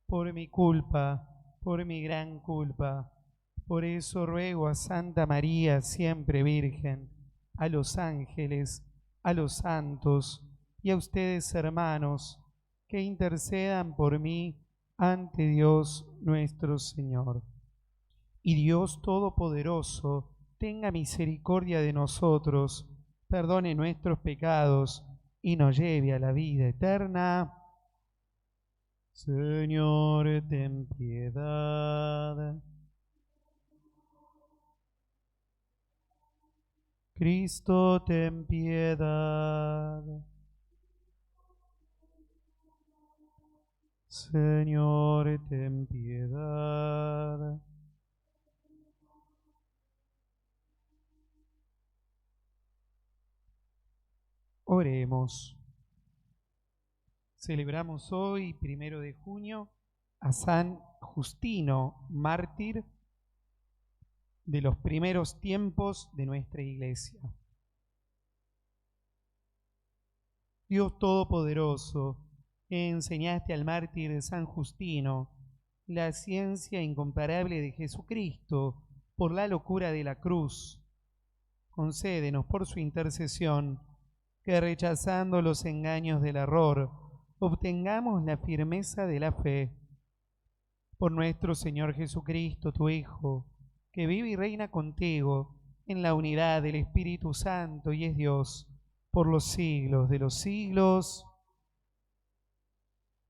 por mi gran culpa. Por eso ruego a Santa María, siempre Virgen, a los ángeles, a los santos y a ustedes, hermanos, que intercedan por mí ante Dios nuestro Señor. Y Dios Todopoderoso tenga misericordia de nosotros, perdone nuestros pecados y nos lleve a la vida eterna. Señor, ten piedad. Cristo, ten piedad. Señor, ten piedad. Oremos. Celebramos hoy, 1 de junio, a San Justino, mártir de los primeros tiempos de nuestra Iglesia. Dios Todopoderoso, que enseñaste al mártir San Justino la ciencia incomparable de Jesucristo por la locura de la cruz, concédenos por su intercesión que, rechazando los engaños del error, obtengamos la firmeza de la fe. Por nuestro Señor Jesucristo, tu Hijo, que vive y reina contigo en la unidad del Espíritu Santo y es Dios por los siglos de los siglos.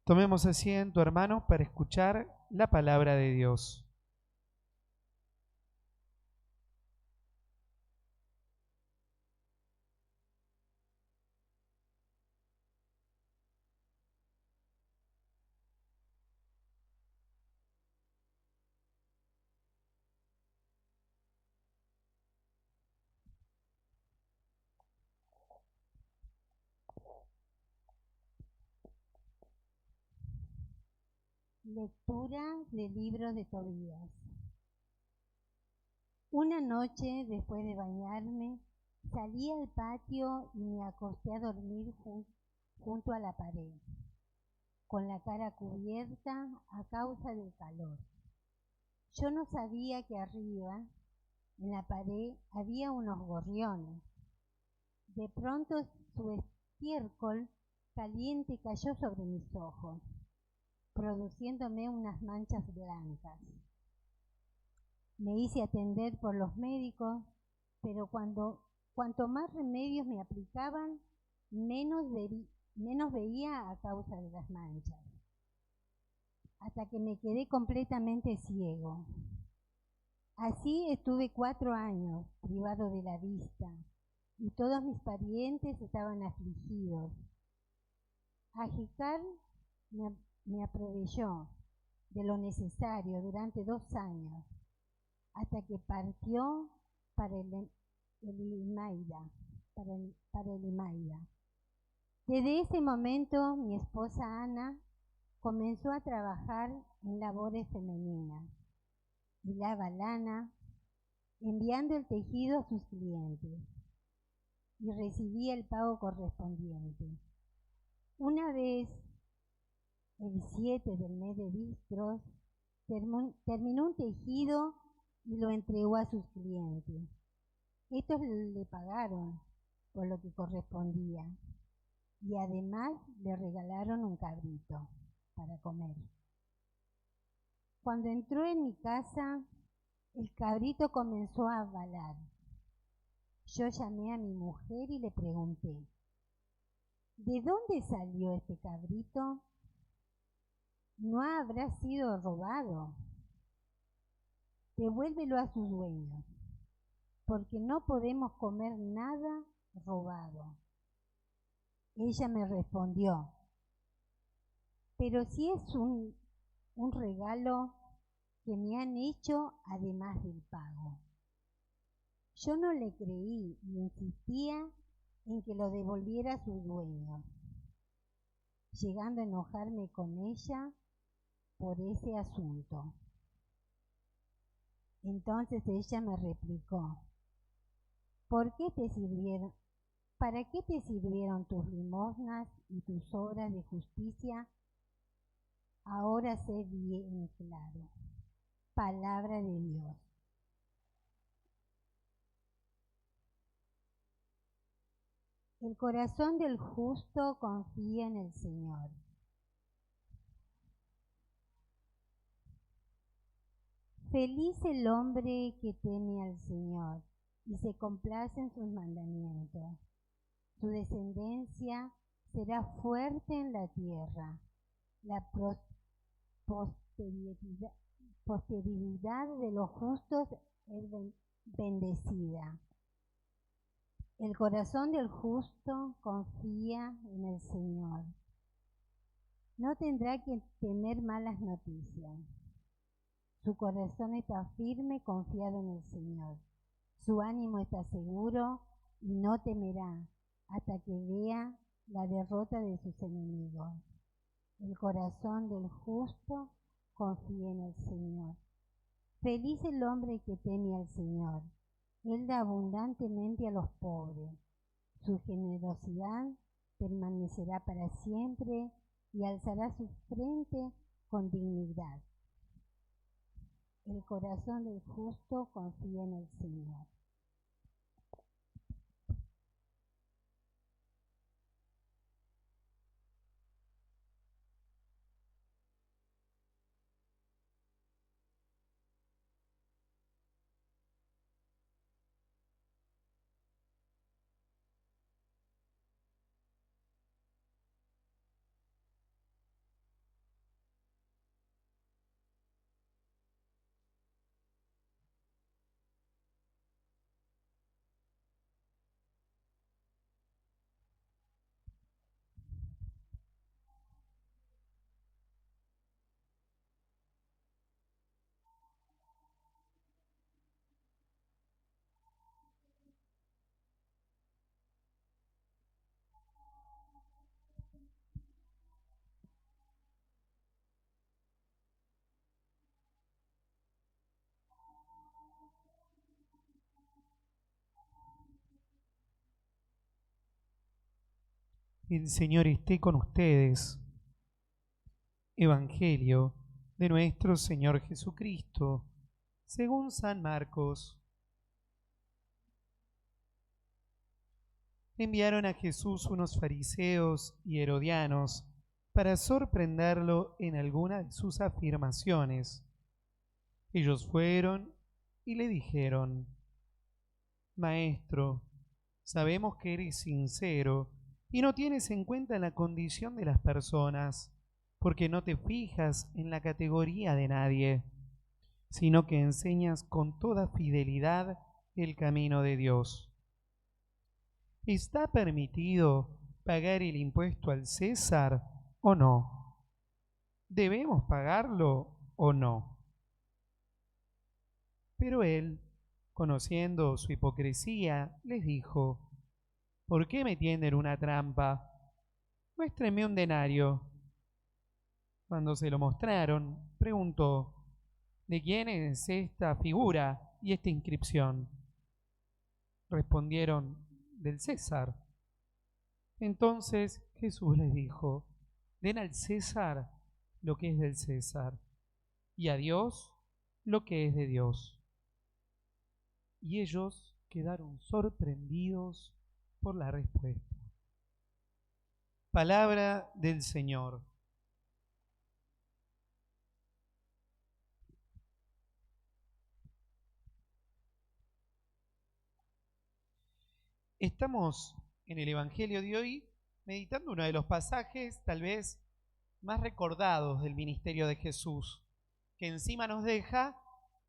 Tomemos asiento, hermanos, para escuchar la palabra de Dios. Lectura del libro de Tobías. Una noche, después de bañarme, salí al patio y me acosté a dormir junto a la pared, con la cara cubierta a causa del calor. Yo no sabía que arriba, en la pared, había unos gorriones. De pronto su estiércol caliente cayó sobre mis ojos, produciéndome unas manchas blancas. Me hice atender por los médicos, pero cuanto más remedios me aplicaban, menos veía a causa de las manchas, hasta que me quedé completamente ciego. Así estuve 4 años privado de la vista, y todos mis parientes estaban afligidos. Ajicar me aprovechó de lo necesario durante 2 años, hasta que partió para el Limaira. Desde ese momento mi esposa Ana comenzó a trabajar en labores femeninas, hilaba lana, enviando el tejido a sus clientes, y recibía el pago correspondiente. Una vez, el 7 del mes de Bistros, terminó un tejido y lo entregó a sus clientes. Estos le pagaron por lo que correspondía y además le regalaron un cabrito para comer. Cuando entró en mi casa, el cabrito comenzó a balar. Yo llamé a mi mujer y le pregunté: ¿de dónde salió este cabrito? ¿No habrá sido robado? Devuélvelo a sus dueños, porque no podemos comer nada robado. Ella me respondió: pero si es un regalo que me han hecho además del pago. Yo no le creí y insistía en que lo devolviera a sus dueños, llegando a enojarme con ella por ese asunto. Entonces ella me replicó: ¿para qué te sirvieron tus limosnas y tus obras de justicia ahora sé bien claro. Palabra de Dios. El corazón del justo confía en el Señor. Feliz el hombre que teme al Señor y se complace en sus mandamientos. Su descendencia será fuerte en la tierra. La posteridad de los justos es bendecida. El corazón del justo confía en el Señor. No tendrá que temer malas noticias. Su corazón está firme, confiado en el Señor. Su ánimo está seguro y no temerá hasta que vea la derrota de sus enemigos. El corazón del justo confía en el Señor. Feliz el hombre que teme al Señor. Él da abundantemente a los pobres. Su generosidad permanecerá para siempre y alzará su frente con dignidad. El corazón del justo confía en el Señor. El Señor esté con ustedes. Evangelio de nuestro Señor Jesucristo, según San Marcos. Enviaron a Jesús unos fariseos y herodianos para sorprenderlo en alguna de sus afirmaciones. Ellos fueron y le dijeron: Maestro, sabemos que eres sincero y no tienes en cuenta la condición de las personas, porque no te fijas en la categoría de nadie, sino que enseñas con toda fidelidad el camino de Dios. ¿Está permitido pagar el impuesto al César o no? ¿Debemos pagarlo o no? Pero él, conociendo su hipocresía, les dijo: ¿Por qué me tienden una trampa? Muéstrenme un denario. Cuando se lo mostraron, preguntó: ¿De quién es esta figura y esta inscripción? Respondieron: del César. Entonces Jesús les dijo: Den al César lo que es del César, y a Dios lo que es de Dios. Y ellos quedaron sorprendidos por la respuesta. Palabra del Señor. Estamos en el Evangelio de hoy meditando uno de los pasajes tal vez más recordados del ministerio de Jesús, que encima nos deja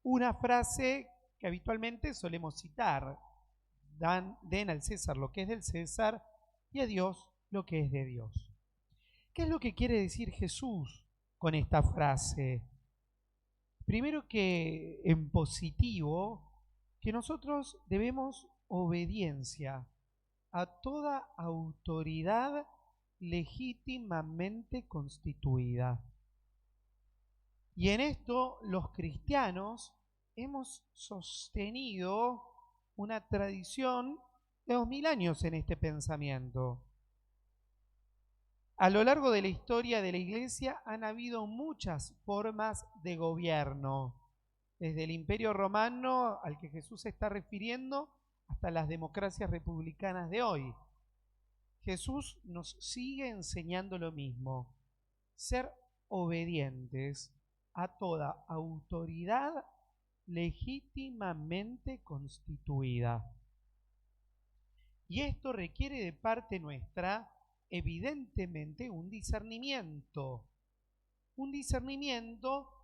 una frase que habitualmente solemos citar: Den al César lo que es del César y a Dios lo que es de Dios. ¿Qué es lo que quiere decir Jesús con esta frase? Primero, que en positivo, que nosotros debemos obediencia a toda autoridad legítimamente constituida. Y en esto los cristianos hemos sostenido una tradición de 2000 años en este pensamiento. A lo largo de la historia de la Iglesia han habido muchas formas de gobierno, desde el Imperio Romano al que Jesús se está refiriendo hasta las democracias republicanas de hoy. Jesús nos sigue enseñando lo mismo, ser obedientes a toda autoridad legítimamente constituida. Y esto requiere de parte nuestra, evidentemente, un discernimiento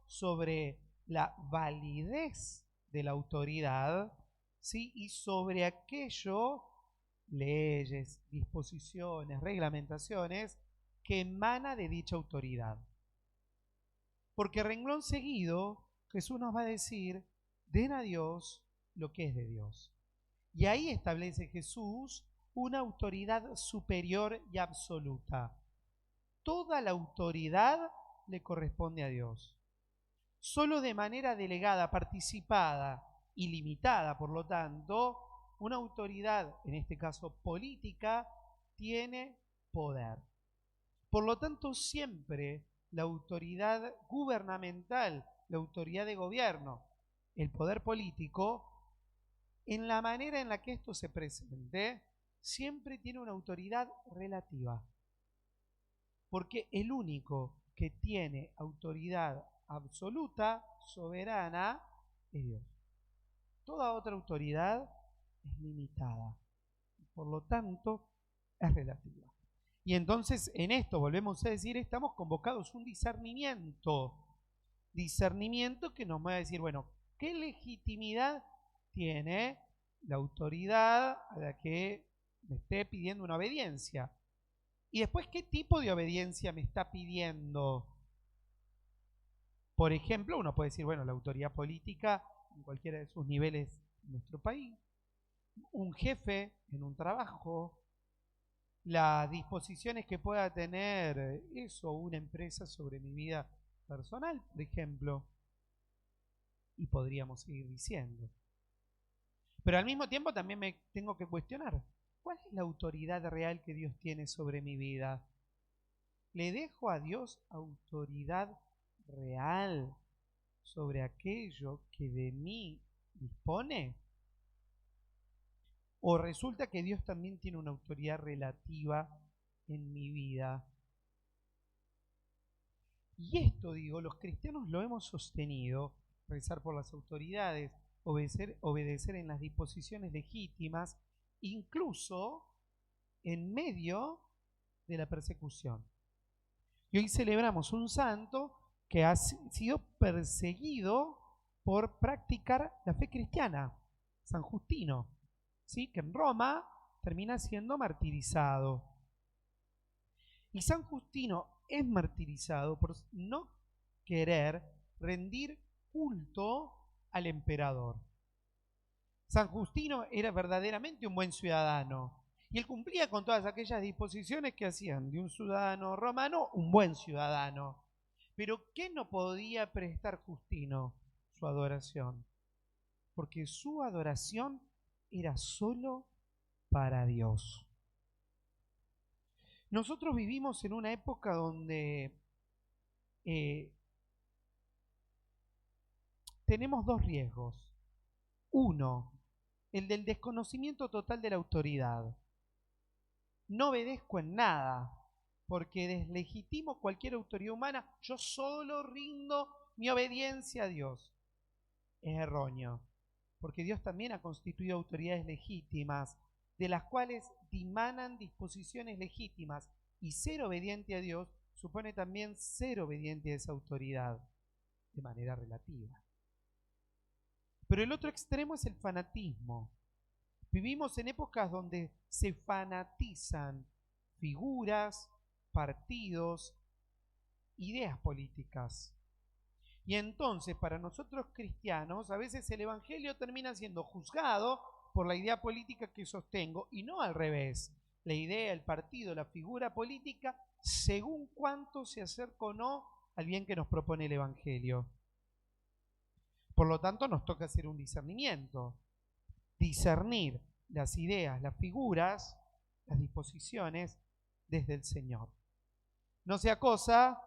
sobre la validez de la autoridad, ¿sí? Y sobre aquello, leyes, disposiciones, reglamentaciones, que emana de dicha autoridad. Porque renglón seguido, Jesús nos va a decir, den a Dios lo que es de Dios. Y ahí establece Jesús una autoridad superior y absoluta. Toda la autoridad le corresponde a Dios. Solo de manera delegada, participada y limitada, por lo tanto, una autoridad, en este caso política, tiene poder. Por lo tanto, siempre la autoridad gubernamental, la autoridad de gobierno, el poder político, en la manera en la que esto se presente, siempre tiene una autoridad relativa. Porque el único que tiene autoridad absoluta, soberana, es Dios. Toda otra autoridad es limitada. Por lo tanto, es relativa. Y entonces, en esto, volvemos a decir, estamos convocados a un discernimiento. Discernimiento que nos va a decir, bueno, ¿qué legitimidad tiene la autoridad a la que me esté pidiendo una obediencia? Y después, ¿qué tipo de obediencia me está pidiendo? Por ejemplo, uno puede decir, bueno, la autoridad política en cualquiera de sus niveles en nuestro país, un jefe en un trabajo, las disposiciones que pueda tener eso, una empresa sobre mi vida personal, por ejemplo, y podríamos seguir diciendo. Pero al mismo tiempo también me tengo que cuestionar, ¿cuál es la autoridad real que Dios tiene sobre mi vida? ¿Le dejo a Dios autoridad real sobre aquello que de mí dispone? ¿O resulta que Dios también tiene una autoridad relativa en mi vida? Y esto, digo, los cristianos lo hemos sostenido, rezar por las autoridades, obedecer en las disposiciones legítimas, incluso en medio de la persecución. Y hoy celebramos un santo que ha sido perseguido por practicar la fe cristiana, San Justino, ¿sí? Que en Roma termina siendo martirizado. Y San Justino es martirizado por no querer rendir culto al emperador. San Justino era verdaderamente un buen ciudadano y él cumplía con todas aquellas disposiciones que hacían de un ciudadano romano un buen ciudadano. Pero ¿qué no podía prestar Justino? Su adoración. Porque su adoración era solo para Dios. Nosotros vivimos en una época donde tenemos dos riesgos. Uno, el del desconocimiento total de la autoridad. No obedezco en nada, porque deslegitimo cualquier autoridad humana, yo solo rindo mi obediencia a Dios. Es erróneo, porque Dios también ha constituido autoridades legítimas, de las cuales dimanan disposiciones legítimas, y ser obediente a Dios supone también ser obediente a esa autoridad, de manera relativa. Pero el otro extremo es el fanatismo. Vivimos en épocas donde se fanatizan figuras, partidos, ideas políticas. Y entonces, para nosotros cristianos, a veces el evangelio termina siendo juzgado por la idea política que sostengo y no al revés. La idea, el partido, la figura política, según cuánto se acerca o no al bien que nos propone el evangelio. Por lo tanto, nos toca hacer un discernimiento. Discernir las ideas, las figuras, las disposiciones desde el Señor. No sea cosa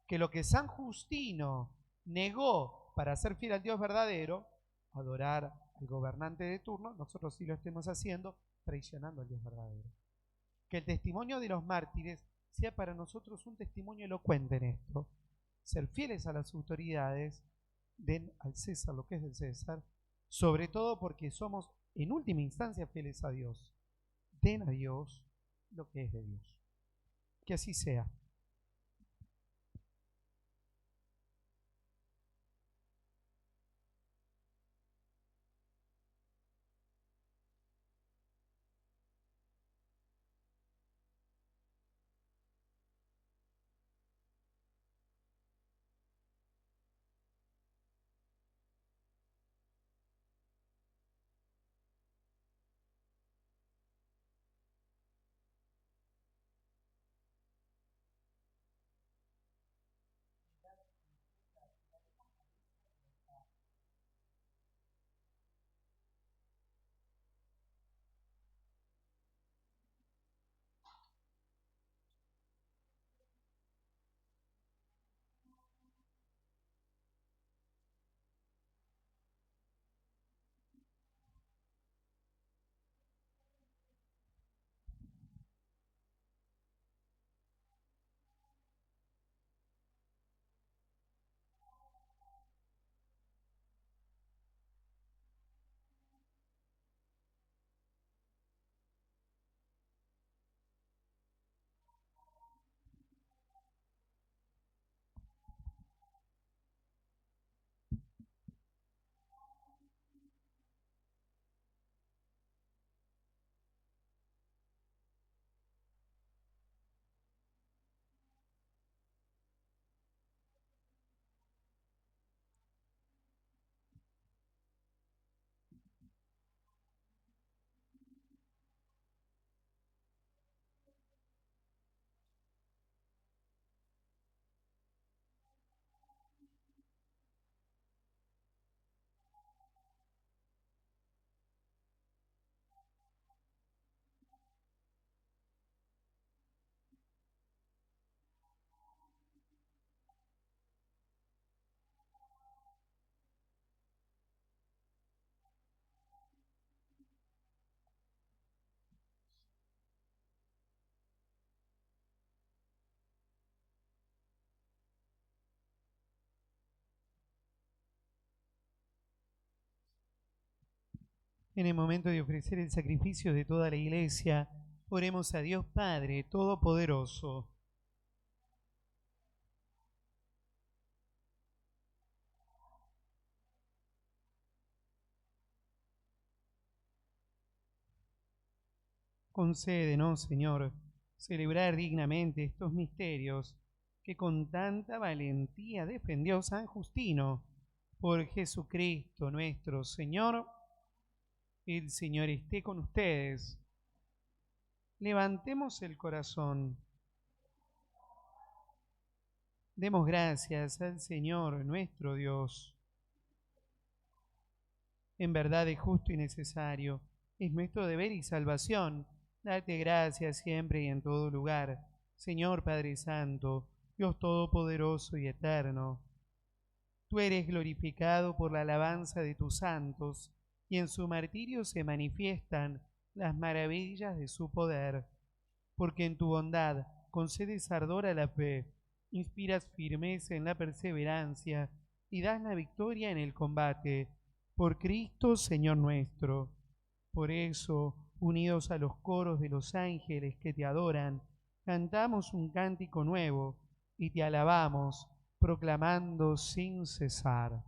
que lo que San Justino negó para ser fiel al Dios verdadero, adorar al gobernante de turno, nosotros sí lo estemos haciendo, traicionando al Dios verdadero. Que el testimonio de los mártires sea para nosotros un testimonio elocuente en esto. Ser fieles a las autoridades, den al César lo que es del César, sobre todo porque somos en última instancia fieles a Dios. Den a Dios lo que es de Dios. Que así sea. En el momento de ofrecer el sacrificio de toda la iglesia, oremos a Dios Padre Todopoderoso. Concédenos, Señor, celebrar dignamente estos misterios que con tanta valentía defendió San Justino. Por Jesucristo nuestro Señor, el Señor esté con ustedes. Levantemos el corazón. Demos gracias al Señor nuestro Dios. En verdad es justo y necesario, es nuestro deber y salvación, darte gracias siempre y en todo lugar, Señor Padre Santo, Dios Todopoderoso y Eterno. Tú eres glorificado por la alabanza de tus santos, y en su martirio se manifiestan las maravillas de su poder, porque en tu bondad concedes ardor a la fe, inspiras firmeza en la perseverancia, y das la victoria en el combate, por Cristo Señor nuestro. Por eso, unidos a los coros de los ángeles que te adoran, cantamos un cántico nuevo y te alabamos, proclamando sin cesar.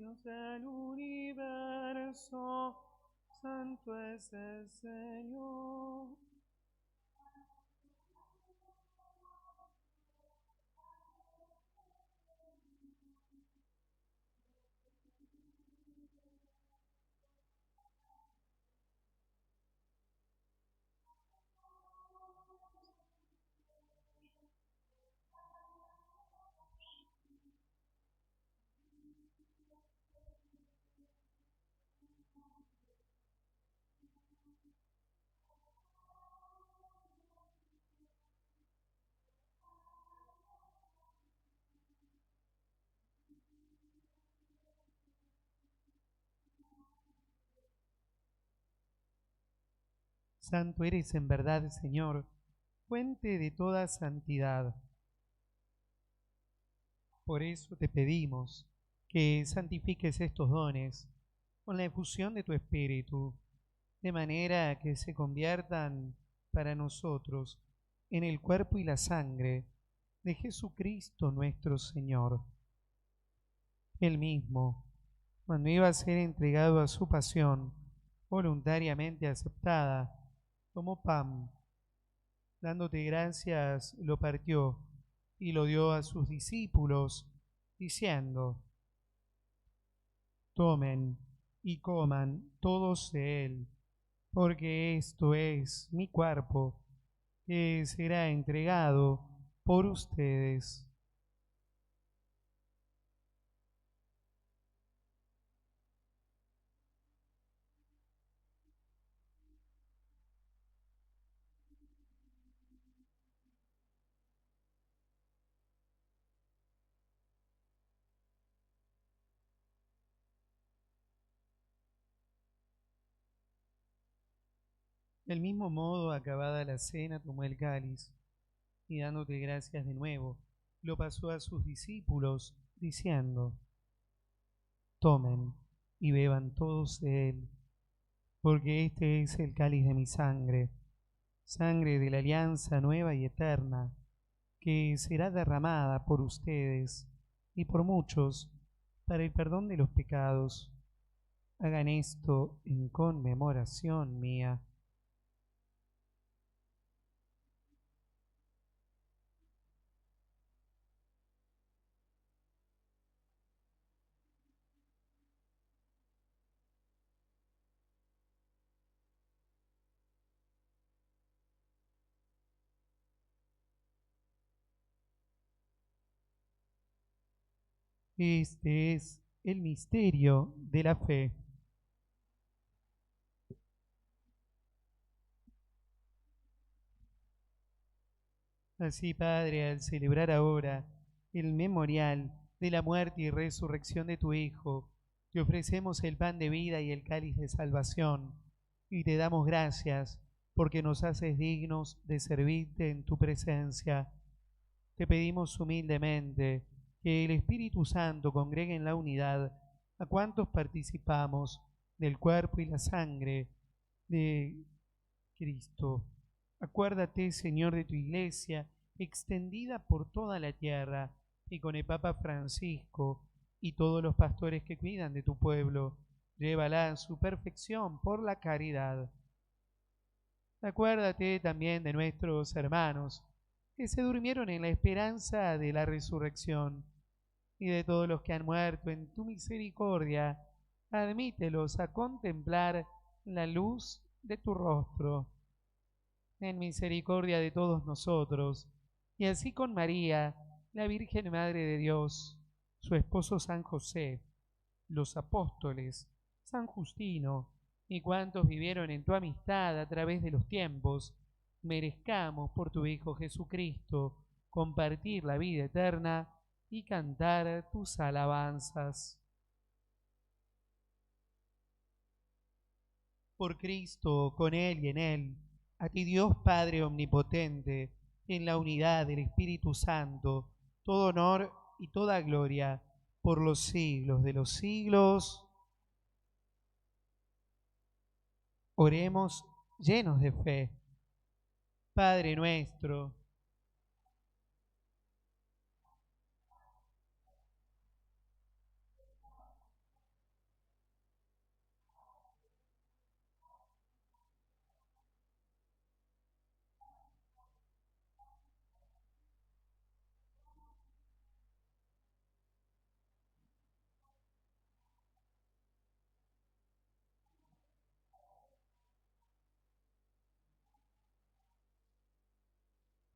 Dios del universo, santo es el Señor. Santo eres en verdad, Señor, fuente de toda santidad. Por eso te pedimos que santifiques estos dones con la efusión de tu Espíritu, de manera que se conviertan para nosotros en el cuerpo y la sangre de Jesucristo nuestro Señor. Él mismo, cuando iba a ser entregado a su pasión voluntariamente aceptada, tomó pan, dándote gracias, lo partió y lo dio a sus discípulos, diciendo: tomen y coman todos de él, porque esto es mi cuerpo, que será entregado por ustedes. Del mismo modo, acabada la cena, tomó el cáliz y dándote gracias de nuevo, lo pasó a sus discípulos, diciendo: tomen y beban todos de él, porque este es el cáliz de mi sangre, sangre de la alianza nueva y eterna, que será derramada por ustedes y por muchos para el perdón de los pecados. Hagan esto en conmemoración mía. Este es el misterio de la fe. Así, Padre, al celebrar ahora el memorial de la muerte y resurrección de tu Hijo, te ofrecemos el pan de vida y el cáliz de salvación, y te damos gracias porque nos haces dignos de servirte en tu presencia. Te pedimos humildemente que el Espíritu Santo congregue en la unidad a cuantos participamos del cuerpo y la sangre de Cristo. Acuérdate, Señor, de tu iglesia, extendida por toda la tierra, y con el Papa Francisco y todos los pastores que cuidan de tu pueblo, llévala a su perfección por la caridad. Acuérdate también de nuestros hermanos que se durmieron en la esperanza de la resurrección, y de todos los que han muerto en tu misericordia, admítelos a contemplar la luz de tu rostro. En misericordia de todos nosotros, y así con María, la Virgen Madre de Dios, su esposo San José, los apóstoles, San Justino, y cuantos vivieron en tu amistad a través de los tiempos, merezcamos por tu Hijo Jesucristo compartir la vida eterna y cantar tus alabanzas. Por Cristo, con Él y en Él, a ti Dios Padre Omnipotente, en la unidad del Espíritu Santo, todo honor y toda gloria por los siglos de los siglos. Oremos llenos de fe. Padre nuestro,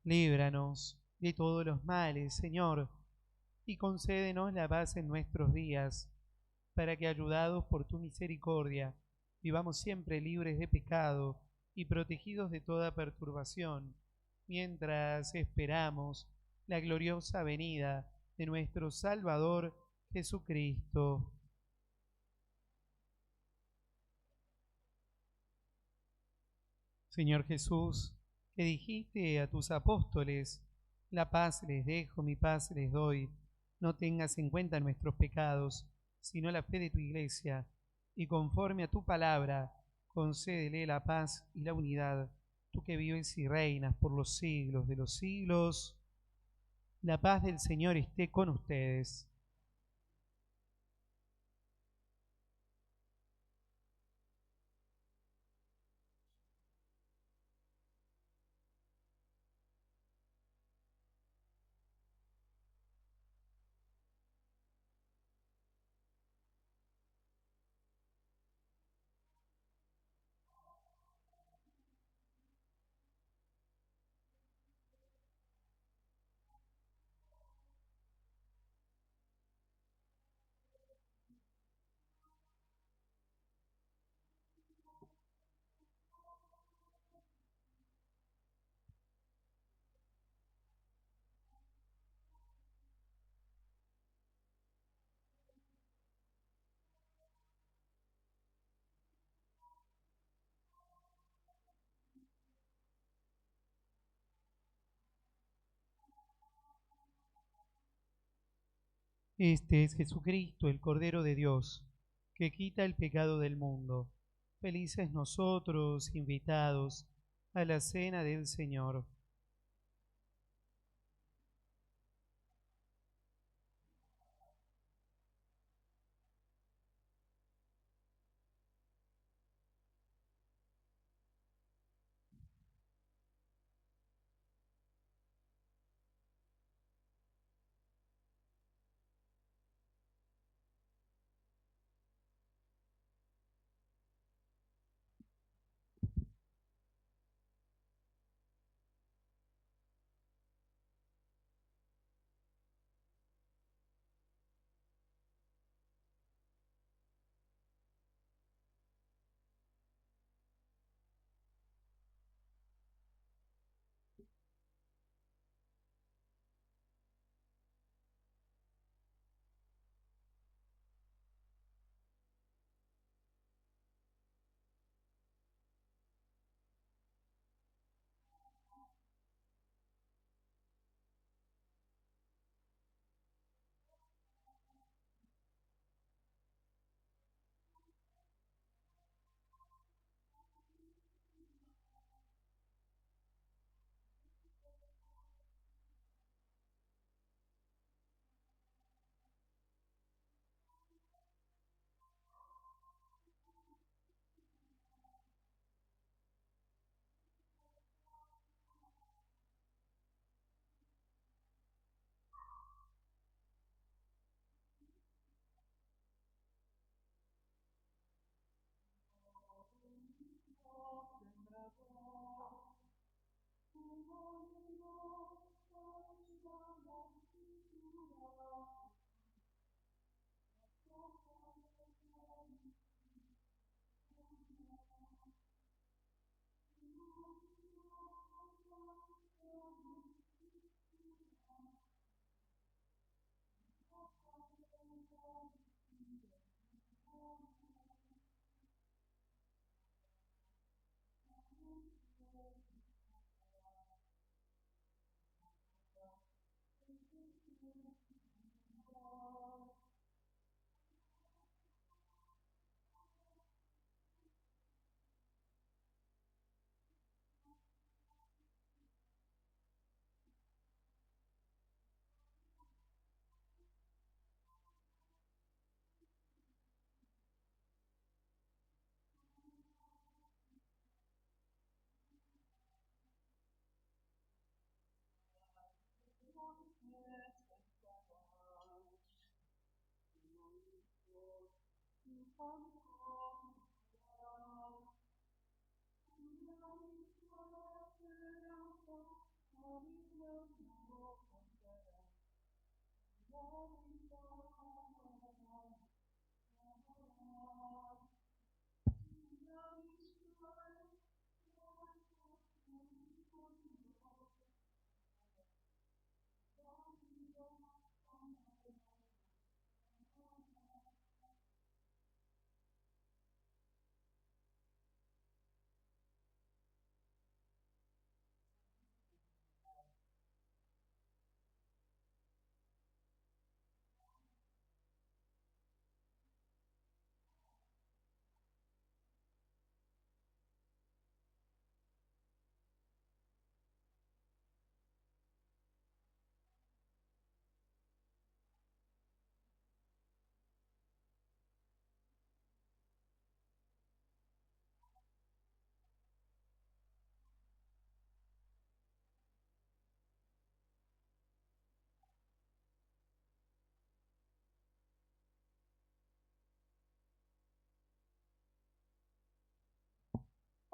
líbranos de todos los males, Señor, y concédenos la paz en nuestros días, para que, ayudados por tu misericordia, vivamos siempre libres de pecado y protegidos de toda perturbación, mientras esperamos la gloriosa venida de nuestro Salvador Jesucristo. Señor Jesús, que dijiste a tus apóstoles, la paz les dejo, mi paz les doy, no tengas en cuenta nuestros pecados, sino la fe de tu iglesia, y conforme a tu palabra, concédele la paz y la unidad, tú que vives y reinas por los siglos de los siglos. La paz del Señor esté con ustedes. Este es Jesucristo, el Cordero de Dios, que quita el pecado del mundo. Felices nosotros, invitados a la cena del Señor.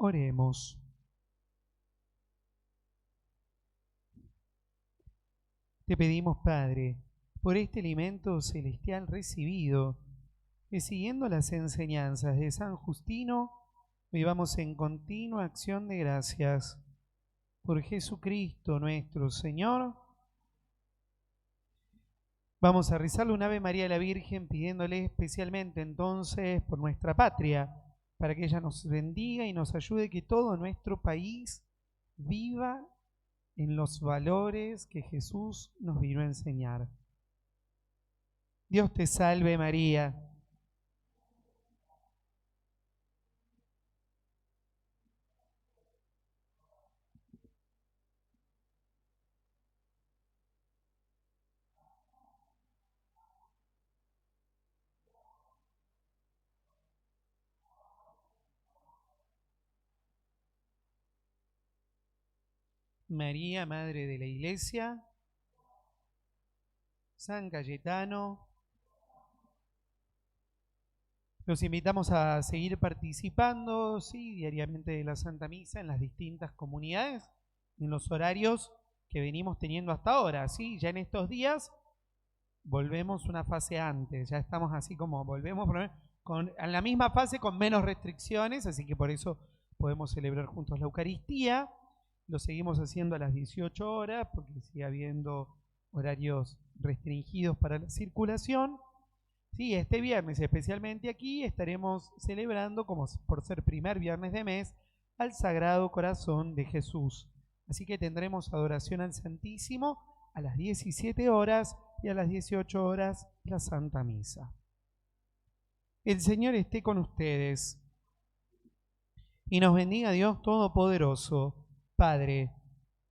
Oremos. Te pedimos, Padre, por este alimento celestial recibido, que siguiendo las enseñanzas de San Justino, vivamos en continua acción de gracias. Por Jesucristo nuestro Señor. Vamos a rezarle un Ave María a la Virgen, pidiéndole especialmente entonces por nuestra patria, para que ella nos bendiga y nos ayude que todo nuestro país viva en los valores que Jesús nos vino a enseñar. Dios te salve María. María, Madre de la Iglesia, San Cayetano. Los invitamos a seguir participando, sí, diariamente de la Santa Misa en las distintas comunidades, en los horarios que venimos teniendo hasta ahora, sí. Ya en estos días volvemos una fase antes, ya estamos así como volvemos en la misma fase con menos restricciones, así que por eso podemos celebrar juntos la Eucaristía. Lo seguimos haciendo a las 18 horas porque sigue habiendo horarios restringidos para la circulación. Sí, este viernes especialmente aquí estaremos celebrando, como por ser primer viernes de mes, al Sagrado Corazón de Jesús. Así que tendremos adoración al Santísimo a las 17 horas y a las 18 horas la Santa Misa. El Señor esté con ustedes y nos bendiga Dios Todopoderoso, Padre,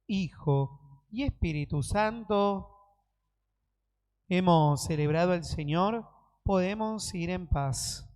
Hijo y Espíritu Santo. Hemos celebrado al Señor, podemos ir en paz.